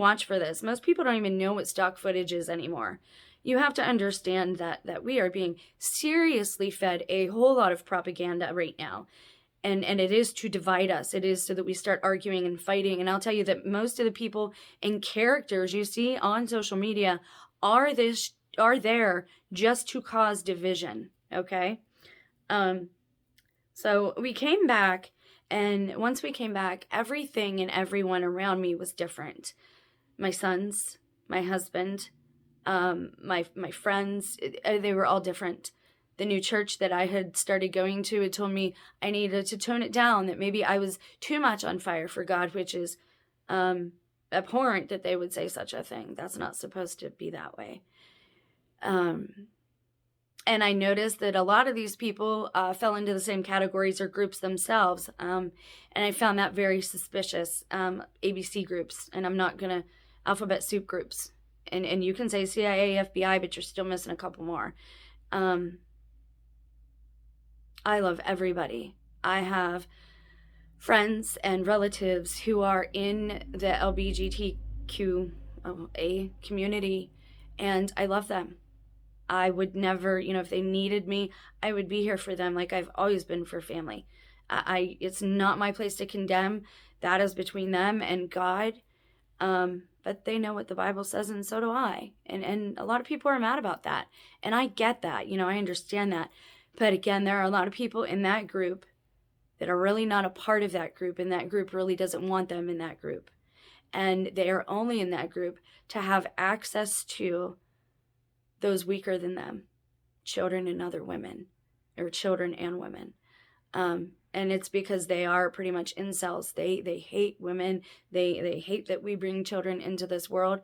watch for this. Most people don't even know what stock footage is anymore. You have to understand that we are being seriously fed a whole lot of propaganda right now. And it is to divide us. It is so that we start arguing and fighting. And I'll tell you that most of the people and characters you see on social media are there just to cause division, okay? So we came back, and once we came back, everything and everyone around me was different. My sons, my husband, my friends, they were all different. The new church that I had started going to had told me I needed to tone it down, that maybe I was too much on fire for God, which is abhorrent that they would say such a thing. That's not supposed to be that way. And I noticed that a lot of these people fell into the same categories or groups themselves. And I found that very suspicious. ABC groups, and I'm not going to, alphabet soup groups. And you can say CIA, FBI, but you're still missing a couple more. I love everybody. I have friends and relatives who are in the LGBTQA community, and I love them. I would never, if they needed me, I would be here for them like I've always been for family. It's not my place to condemn. That is between them and God. But they know what the Bible says, and so do I. And a lot of people are mad about that. And I get that, I understand that. But again, there are a lot of people in that group that are really not a part of that group, and that group really doesn't want them in that group. And they are only in that group to have access to those weaker than them, children and other women, or children and women. And it's because they are pretty much incels. They hate women. They hate that we bring children into this world.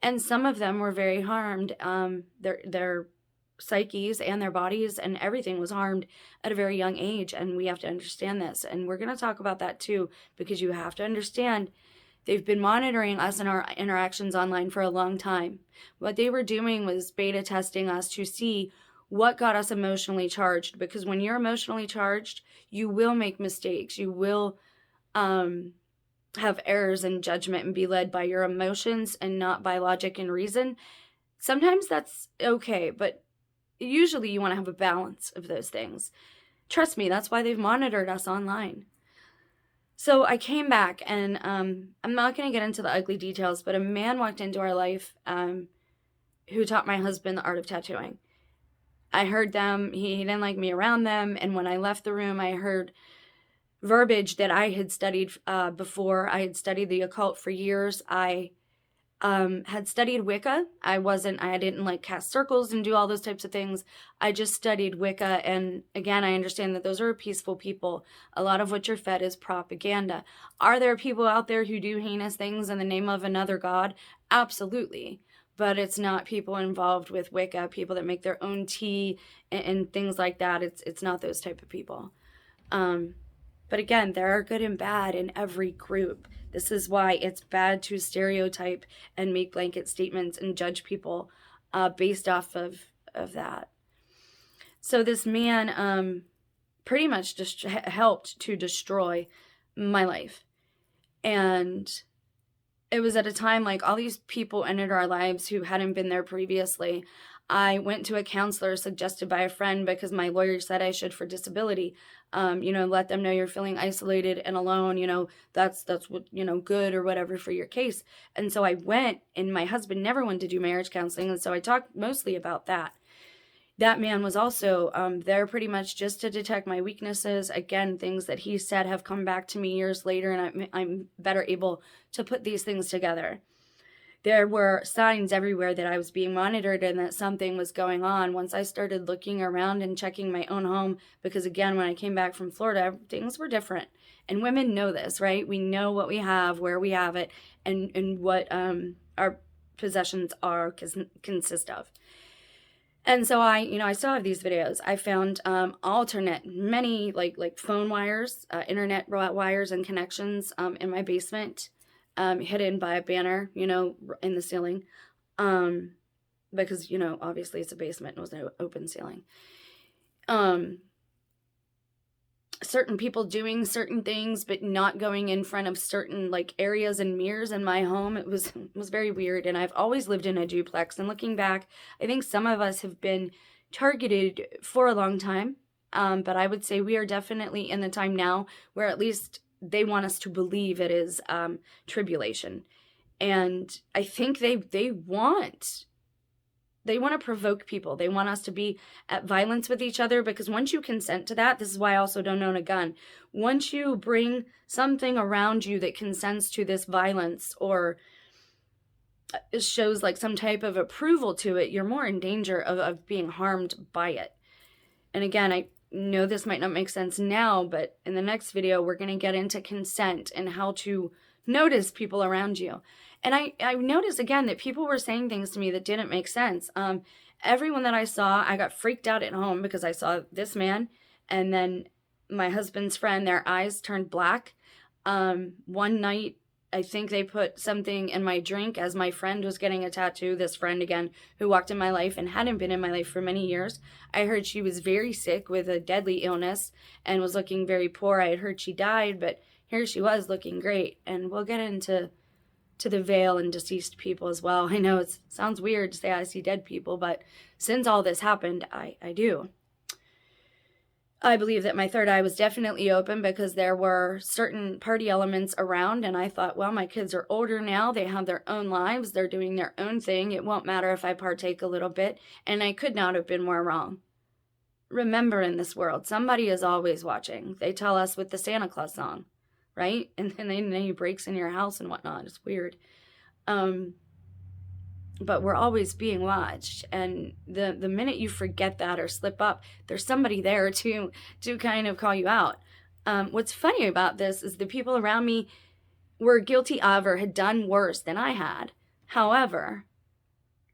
And some of them were very harmed. Their psyches and their bodies and everything was harmed at a very young age. And we have to understand this. And we're going to talk about that too, because you have to understand they've been monitoring us and our interactions online for a long time. What they were doing was beta testing us to see what got us emotionally charged, because when you're emotionally charged, you will make mistakes. You will have errors in judgment and be led by your emotions and not by logic and reason. Sometimes that's okay, but usually you want to have a balance of those things. Trust me, that's why they've monitored us online. So I came back, and I'm not going to get into the ugly details, but a man walked into our life who taught my husband the art of tattooing. I heard them. He didn't like me around them. And when I left the room, I heard verbiage that I had studied before. I had studied the occult for years. I had studied Wicca. I didn't like cast circles and do all those types of things. I just studied Wicca. And again, I understand that those are peaceful people. A lot of what you're fed is propaganda. Are there people out there who do heinous things in the name of another god? Absolutely. But it's not people involved with Wicca, people that make their own tea and things like that. It's not those type of people. But again, there are good and bad in every group. This is why it's bad to stereotype and make blanket statements and judge people based off of that. So this man pretty much just helped to destroy my life. And it was at a time like all these people entered our lives who hadn't been there previously. I went to a counselor suggested by a friend because my lawyer said I should for disability. Let them know you're feeling isolated and alone. That's what, good or whatever for your case. And so I went, and my husband never wanted to do marriage counseling. And so I talked mostly about that. That man was also there pretty much just to detect my weaknesses. Again, things that he said have come back to me years later, and I'm better able to put these things together. There were signs everywhere that I was being monitored and that something was going on once I started looking around and checking my own home, because again, when I came back from Florida, things were different. And women know this, right? We know what we have, where we have it, and what our possessions consist of. And so I still have these videos. I found many like phone wires, internet wires and connections in my basement, hidden by a banner, in the ceiling, because obviously it's a basement and it was no open ceiling. certain people doing certain things but not going in front of certain like areas and mirrors in my home. It was very weird, and I've always lived in a duplex, and looking back, I think some of us have been targeted for a long time. But I would say we are definitely in the time now where at least they want us to believe it is tribulation. And I think they want to provoke people. They want us to be at violence with each other, because once you consent to that, this is why I also don't own a gun. Once you bring something around you that consents to this violence or shows like some type of approval to it, you're more in danger of being harmed by it. And again, I know this might not make sense now, but in the next video, we're going to get into consent and how to notice people around you. And I noticed again that people were saying things to me that didn't make sense. Everyone that I saw, I got freaked out at home because I saw this man and then my husband's friend, their eyes turned black. One night, I think they put something in my drink as my friend was getting a tattoo. This friend, again, who walked in my life and hadn't been in my life for many years. I heard she was very sick with a deadly illness and was looking very poor. I had heard she died, but here she was looking great. And we'll get into the veil and deceased people as well. I know it sounds weird to say I see dead people, but since all this happened, I do. I believe that my third eye was definitely open because there were certain party elements around, and I thought, well, my kids are older now. They have their own lives. They're doing their own thing. It won't matter if I partake a little bit, and I could not have been more wrong. Remember, in this world, somebody is always watching. They tell us with the Santa Claus song, right? And then he breaks in your house and whatnot. It's weird. But we're always being watched, and the minute you forget that or slip up, there's somebody there to kind of call you out. What's funny about this is the people around me were guilty of or had done worse than I had. However,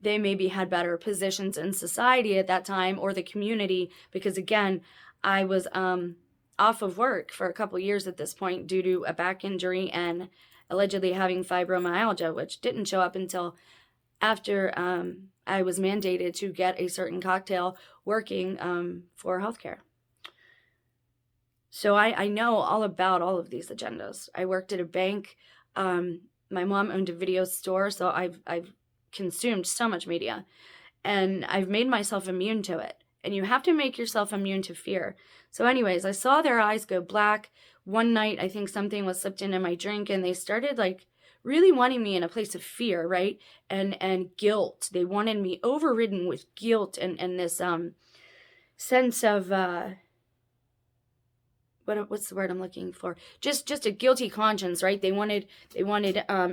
they maybe had better positions in society at that time or the community, because again, I was off of work for a couple years at this point due to a back injury and allegedly having fibromyalgia, which didn't show up until after I was mandated to get a certain cocktail working for healthcare. So I know all about all of these agendas. I worked at a bank. My mom owned a video store, so I've consumed so much media, and I've made myself immune to it. And you have to make yourself immune to fear. So anyways, I saw their eyes go black. One night, I think something was slipped into my drink, and they started like really wanting me in a place of fear, right? And guilt. They wanted me overridden with guilt and this sense of what's the word I'm looking for? Just a guilty conscience, right? They wanted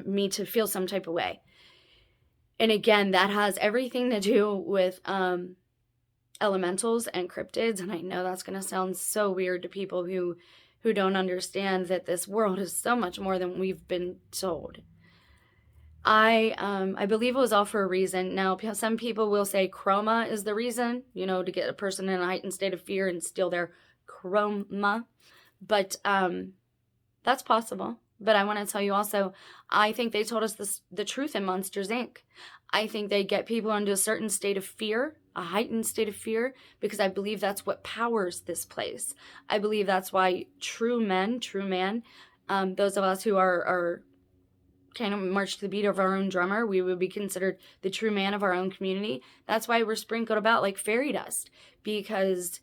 me to feel some type of way. And again, that has everything to do with elementals and cryptids. And I know that's going to sound so weird to people who don't understand that this world is so much more than we've been told. I believe it was all for a reason. Now, some people will say chroma is the reason, to get a person in a heightened state of fear and steal their chroma. But that's possible. But I want to tell you also, I think they told us the truth in Monsters, Inc. I think they get people into a certain state of fear, a heightened state of fear, because I believe that's what powers this place. I believe that's why true man, those of us who are kind of march to the beat of our own drummer, we would be considered the true man of our own community. That's why we're sprinkled about like fairy dust, because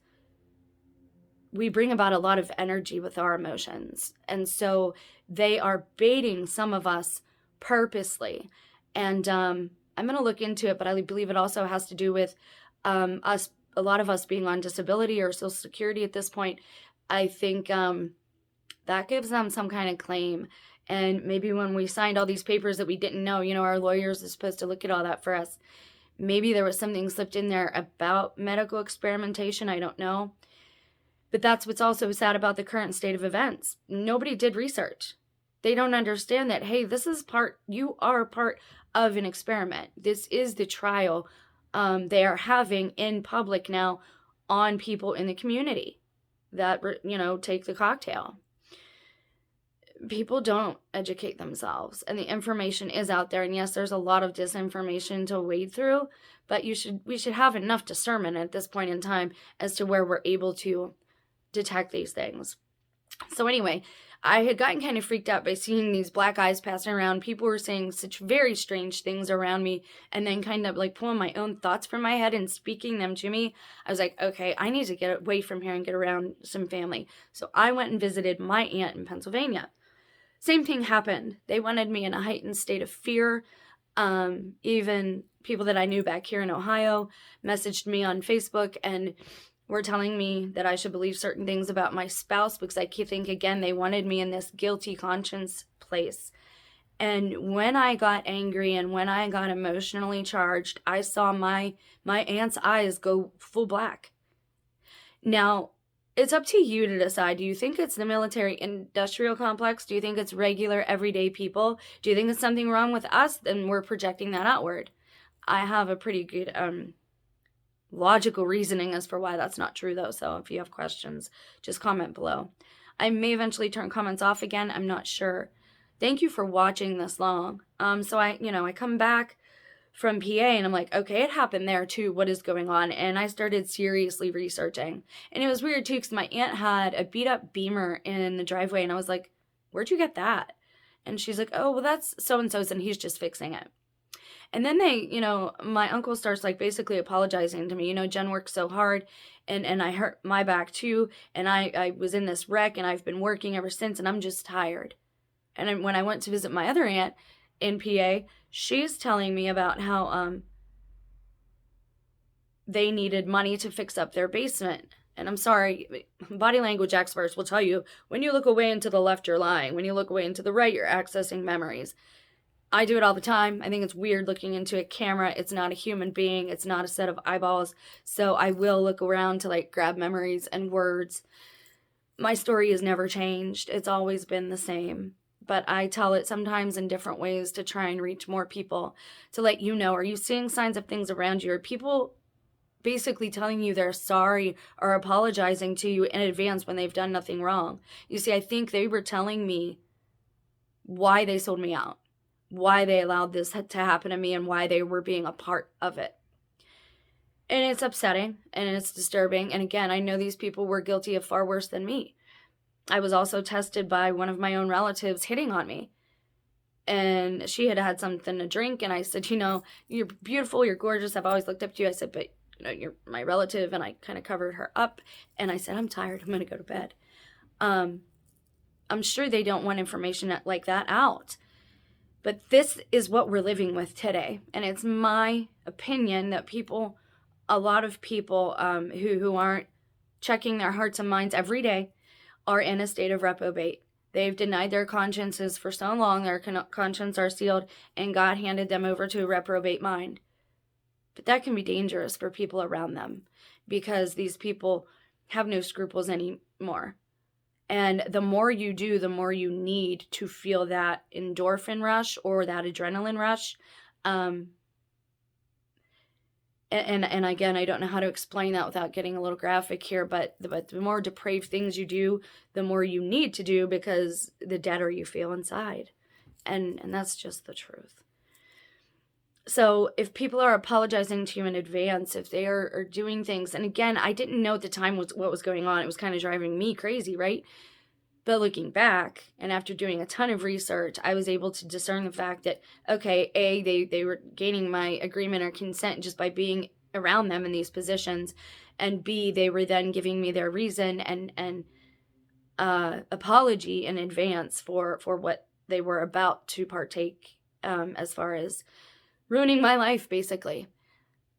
we bring about a lot of energy with our emotions. And so they are baiting some of us purposely. And I'm going to look into it, but I believe it also has to do with a lot of us being on disability or Social Security at this point. I think that gives them some kind of claim. And maybe when we signed all these papers that we didn't know, our lawyers are supposed to look at all that for us. Maybe there was something slipped in there about medical experimentation. I don't know. But that's what's also sad about the current state of events. Nobody did research. They don't understand that, hey, you are part of an experiment. This is the trial they are having in public now on people in the community that, take the cocktail. People don't educate themselves, and the information is out there. And yes, there's a lot of disinformation to wade through, but we should have enough discernment at this point in time as to where we're able to detect these things. So anyway, I had gotten kind of freaked out by seeing these black eyes passing around. People were saying such very strange things around me, and then kind of like pulling my own thoughts from my head and speaking them to me. I was like, okay, I need to get away from here and get around some family. So I went and visited my aunt in Pennsylvania. Same thing happened. They wanted me in a heightened state of fear. Even people that I knew back here in Ohio messaged me on Facebook and were telling me that I should believe certain things about my spouse, because I think, again, they wanted me in this guilty conscience place. And when I got angry and when I got emotionally charged, I saw my aunt's eyes go full black. Now, it's up to you to decide. Do you think it's the military industrial complex? Do you think it's regular everyday people? Do you think it's something wrong with us? Then we're projecting that outward. I have a pretty good logical reasoning as for why that's not true, though. So if you have questions, just comment below. I may eventually turn comments off again. I'm not sure. Thank you for watching this long. So I come back from PA and I'm like, okay, it happened there too. What is going on? And I started seriously researching. And it was weird too, because my aunt had a beat up Beamer in the driveway. And I was like, where'd you get that? And she's like, oh, well, that's so-and-so's and he's just fixing it. And then my uncle starts like basically apologizing to me. Jen worked so hard and I hurt my back too. And I was in this wreck and I've been working ever since and I'm just tired. And when I went to visit my other aunt in PA, she's telling me about how they needed money to fix up their basement. And I'm sorry, body language experts will tell you, when you look away and to the left, you're lying. When you look away and to the right, you're accessing memories. I do it all the time. I think it's weird looking into a camera. It's not a human being. It's not a set of eyeballs. So I will look around to like grab memories and words. My story has never changed. It's always been the same. But I tell it sometimes in different ways to try and reach more people, to let you know, are you seeing signs of things around you? Are people basically telling you they're sorry or apologizing to you in advance when they've done nothing wrong? You see, I think they were telling me why they sold me out, why they allowed this to happen to me, and why they were being a part of it. And it's upsetting and it's disturbing. And again, I know these people were guilty of far worse than me. I was also tested by one of my own relatives hitting on me. And she had had something to drink. And I said, you're beautiful, you're gorgeous. I've always looked up to you. I said, but you're my relative. And I kind of covered her up. And I said, I'm tired. I'm going to go to bed. I'm sure they don't want information like that out. But this is what we're living with today. And it's my opinion that a lot of people who aren't checking their hearts and minds every day are in a state of reprobate. They've denied their consciences for so long, their consciences are sealed, and God handed them over to a reprobate mind. But that can be dangerous for people around them, because these people have no scruples anymore. And the more you do, the more you need to feel that endorphin rush or that adrenaline rush. And again, I don't know how to explain that without getting a little graphic here, but the more depraved things you do, the more you need to do, because the deader you feel inside. And that's just the truth. So if people are apologizing to you in advance, if they are doing things, and again, I didn't know at the time what was going on. It was kind of driving me crazy, right? But looking back, and after doing a ton of research, I was able to discern the fact that, okay, A, they were gaining my agreement or consent just by being around them in these positions, and B, they were then giving me their reason and apology in advance for what they were about to partake, as far as ruining my life, basically.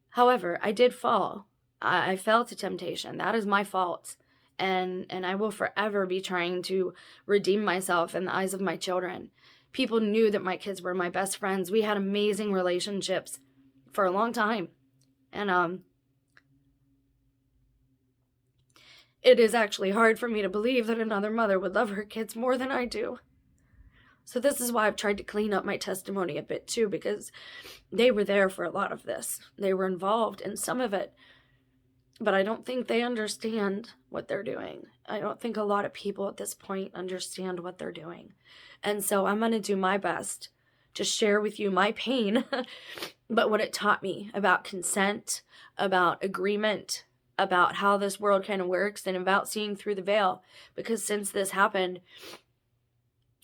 However, I did fall. I fell to temptation. That is my fault. And I will forever be trying to redeem myself in the eyes of my children. People knew that my kids were my best friends. We had amazing relationships for a long time. And it is actually hard for me to believe that another mother would love her kids more than I do. So this is why I've tried to clean up my testimony a bit too, because they were there for a lot of this. They were involved in some of it. But I don't think they understand what they're doing. I don't think a lot of people at this point understand what they're doing. And so I'm going to do my best to share with you my pain, but what it taught me about consent, about agreement, about how this world kind of works and about seeing through the veil. Because since this happened,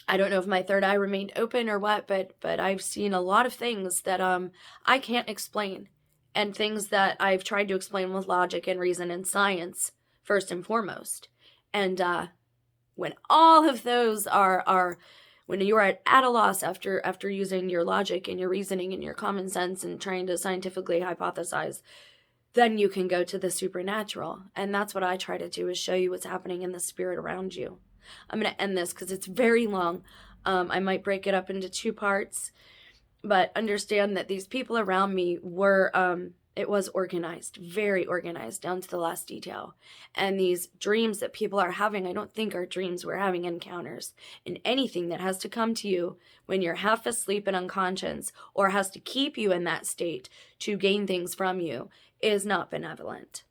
I don't know if my third eye remained open or what, but I've seen a lot of things that I can't explain, and things that I've tried to explain with logic and reason and science first and foremost. And when all of those are when you are at a loss after using your logic and your reasoning and your common sense and trying to scientifically hypothesize, then you can go to the supernatural. And that's what I try to do, is show you what's happening in the spirit around you. I'm going to end this because it's very long. I might break it up into 2 parts, but understand that these people around me were, it was organized, very organized down to the last detail. And these dreams that people are having, I don't think are dreams. We're having encounters. And anything that has to come to you when you're half asleep and unconscious, or has to keep you in that state to gain things from you, is not benevolent.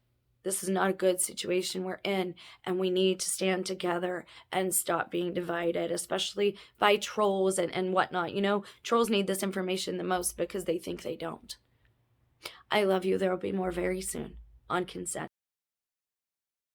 This is not a good situation we're in, and we need to stand together and stop being divided, especially by trolls and whatnot. Trolls need this information the most because they think they don't. I love you. There will be more very soon on consent.